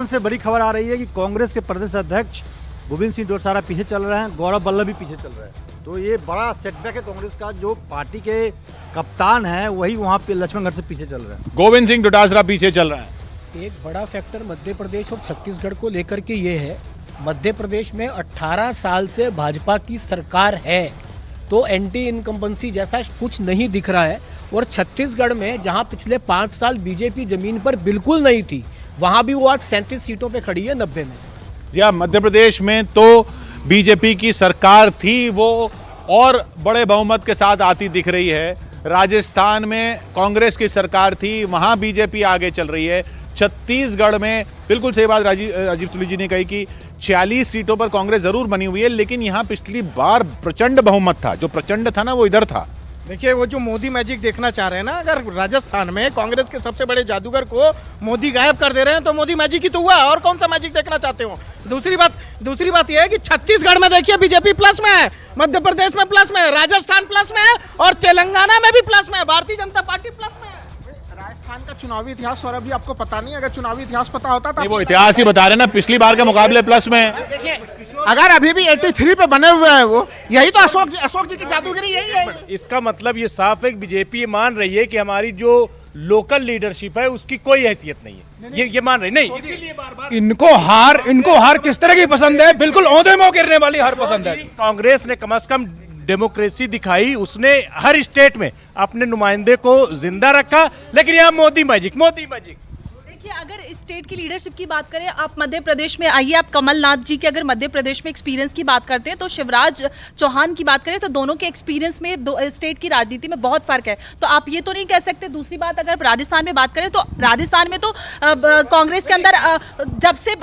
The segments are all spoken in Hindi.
से बड़ी खबर आ रही है कि कांग्रेस के प्रदेश अध्यक्ष गोविंद सिंह डोटासरा पीछे चल रहे हैं, गौरव वल्लभ भी पीछे चल रहे हैं। तो ये बड़ा सेटबैक है कांग्रेस का। जो पार्टी के कप्तान हैं वही वहाँ पे लक्ष्मणगढ़ से पीछे चल रहे हैं। गोविंद सिंह डोटासरा पीछे चल रहे हैं। एक बड़ा फैक्टर मध्य प्रदेश और छत्तीसगढ़ को लेकर के ये है, मध्य प्रदेश में 18 साल से भाजपा की सरकार है, तो एंटी इनकम्बेंसी जैसा कुछ नहीं दिख रहा है। और छत्तीसगढ़ में जहां पिछले 5 साल बीजेपी जमीन पर बिल्कुल नहीं थी, वहां भी वो आज 37 सीटों पे खड़ी है 90 में से। या मध्य प्रदेश में तो बीजेपी की सरकार थी, वो और बड़े बहुमत के साथ आती दिख रही है। राजस्थान में कांग्रेस की सरकार थी, वहां बीजेपी आगे चल रही है। छत्तीसगढ़ में बिल्कुल सही बात राजीव तुली जी ने कही कि 46 सीटों पर कांग्रेस जरूर बनी हुई है, लेकिन यहां पिछली बार प्रचंड बहुमत था। जो प्रचंड था ना वो इधर था। देखिए, वो जो मोदी मैजिक देखना चाह रहे हैं ना, अगर राजस्थान में कांग्रेस के सबसे बड़े जादूगर को मोदी गायब कर दे रहे हैं तो मोदी मैजिक ही तो हुआ, और कौन सा मैजिक देखना चाहते हो। दूसरी बात यह है कि छत्तीसगढ़ में देखिए बीजेपी प्लस में है, मध्य प्रदेश में प्लस में है, राजस्थान प्लस में है और तेलंगाना में भी प्लस में है, भारतीय जनता पार्टी प्लस में है। राजस्थान का चुनावी इतिहास और अभी आपको पता नहीं, अगर चुनावी इतिहास पता होता तो वो इतिहास ही बता रहे ना, पिछली बार के मुकाबले प्लस में। अगर अभी भी 83 पे बने हुए हैं वो, यही तो अशोक जी की जादूगरी यही है। इसका मतलब ये साफ है कि बीजेपी मान रही है कि हमारी जो लोकल लीडरशिप है उसकी कोई हैसियत नहीं है। ये मान रही नहीं, इसीलिए बार-बार इनको हार किस तरह की पसंद है? बिल्कुल औंधे मुंह गिरने वाली हार पसंद है। कांग्रेस ने कम से कम डेमोक्रेसी दिखाई, उसने हर स्टेट में अपने नुमाइंदे को जिंदा रखा, लेकिन यहाँ मोदी मैजिक। देखिए, अगर स्टेट की लीडरशिप की बात करें, आप मध्य प्रदेश में आइए, आप कमलनाथ जी के अगर मध्य प्रदेश में एक्सपीरियंस की बात करते हैं तो शिवराज चौहान की बात करें तो दोनों के एक्सपीरियंस में स्टेट की राजनीति में बहुत फर्क है। तो आप ये तो नहीं कह सकते। दूसरी बात, अगर राजस्थान में बात करें तो राजस्थान में तो कांग्रेस के अंदर जब से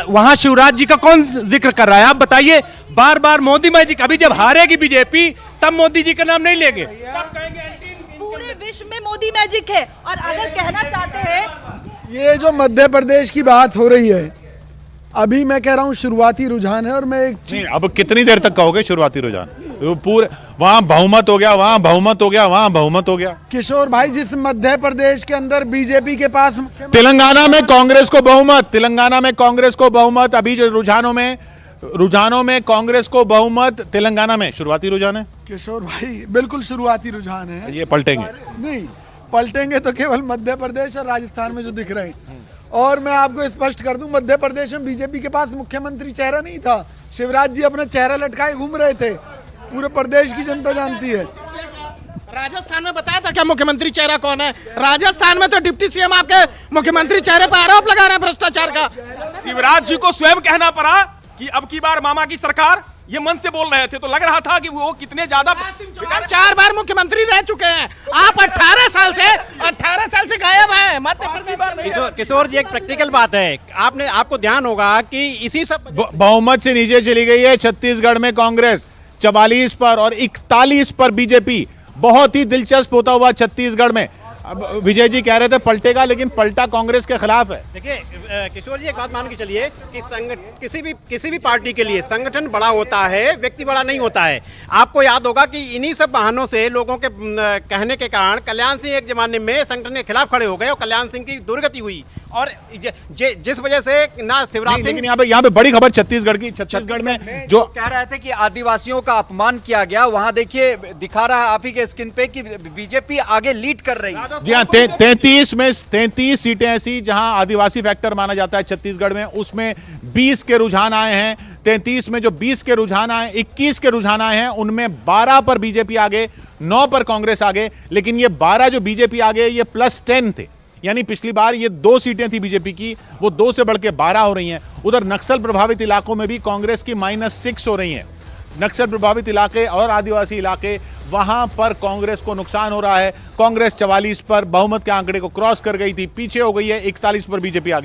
वहाँ शिवराज जी का कौन जिक्र कर रहा है? आप बताइए। बार बार मोदी मैजिक। अभी जब हारेगी बीजेपी तब मोदी जी का नाम नहीं लेंगे, तब कहेंगे पूरे विश्व में मोदी मैजिक है। और अगर कहना चाहते हैं, ये जो मध्य प्रदेश की बात हो रही है, अभी मैं कह रहा हूँ शुरुआती रुझान है। और मैं एक नहीं, अब कितनी देर तक कहोगे शुरुआती रुझान? पूरे वहां बहुमत हो गया, वहां बहुमत हो गया, वहां बहुमत हो गया। किशोर भाई, जिस मध्य प्रदेश के अंदर बीजेपी के पास तेलंगाना में कांग्रेस को बहुमत, तेलंगाना में कांग्रेस को बहुमत। अभी जो रुझानों में कांग्रेस को बहुमत तेलंगाना में शुरुआती रुझान है। किशोर भाई, बिल्कुल शुरुआती रुझान है। ये पलटेंगे नहीं, पलटेंगे तो केवल मध्य प्रदेश और राजस्थान में जो दिख रहे हैं। और मैं आपको स्पष्ट कर दूं, मध्य प्रदेश में बीजेपी के पास मुख्यमंत्री चेहरा नहीं था। शिवराज जी अपना चेहरा लटकाए घूम रहे थे, पूरे प्रदेश की जनता जानती है। राजस्थान में बताया था क्या मुख्यमंत्री चेहरा कौन है? राजस्थान में तो डिप्टी सीएम आपके मुख्यमंत्री चेहरे पर आरोप लगा रहे हैं भ्रष्टाचार का। शिवराज जी को स्वयं कहना पड़ा कि अब की बार मामा की सरकार, ये मन से बोल रहे थे तो लग रहा था कि वो कितने ज्यादा। 4 बार मुख्यमंत्री रह चुके हैं आप। 18 साल से गायब हैं मध्य प्रदेश। किशोर जी, एक प्रैक्टिकल बात है, आपको ध्यान होगा कि इसी सब बहुमत से नीचे चली गई है छत्तीसगढ़ में कांग्रेस 44 पर और 41 पर बीजेपी। बहुत ही दिलचस्प होता हुआ छत्तीसगढ़ में। अब विजय जी कह रहे थे पलटेगा, लेकिन पलटा कांग्रेस के खिलाफ है। देखिए किशोर जी, एक बात मान के चलिए कि किसी भी पार्टी के लिए संगठन बड़ा होता है, व्यक्ति बड़ा नहीं होता है। आपको याद होगा कि इन्हीं सब बहानों से, लोगों के कहने के कारण कल्याण सिंह एक जमाने में संगठन के खिलाफ खड़े हो गए और कल्याण सिंह की दुर्गति हुई। और जिस वजह से ना शिवराज सिंह, लेकिन यहाँ पे बड़ी खबर छत्तीसगढ़ में जो कह रहे थे कि आदिवासियों का अपमान किया गया, वहां देखिए दिखा रहा है आप ही के स्क्रीन पे कि बीजेपी आगे लीड कर रही है। जी हाँ, 33 में 33 सीटें ऐसी जहां आदिवासी फैक्टर माना जाता है छत्तीसगढ़ में, उसमें 20 के रुझान आए हैं। 33 में जो 20 के रुझान आए, 21 के रुझान आए हैं, उनमें 12 पर बीजेपी आगे, 9 पर कांग्रेस आगे। लेकिन ये 12 जो बीजेपी आगे, ये +10 थे। यानी पिछली बार ये 2 सीटें थी बीजेपी की, वो 2 से बढ़ के 12 हो रही हैं। उधर नक्सल प्रभावित इलाकों में भी कांग्रेस की -6 हो रही हैं। नक्सल प्रभावित इलाके और आदिवासी इलाके, वहां पर कांग्रेस को नुकसान हो रहा है। कांग्रेस 44 पर बहुमत के आंकड़े को क्रॉस कर गई थी, पीछे हो गई है, 41 पर बीजेपी आगे।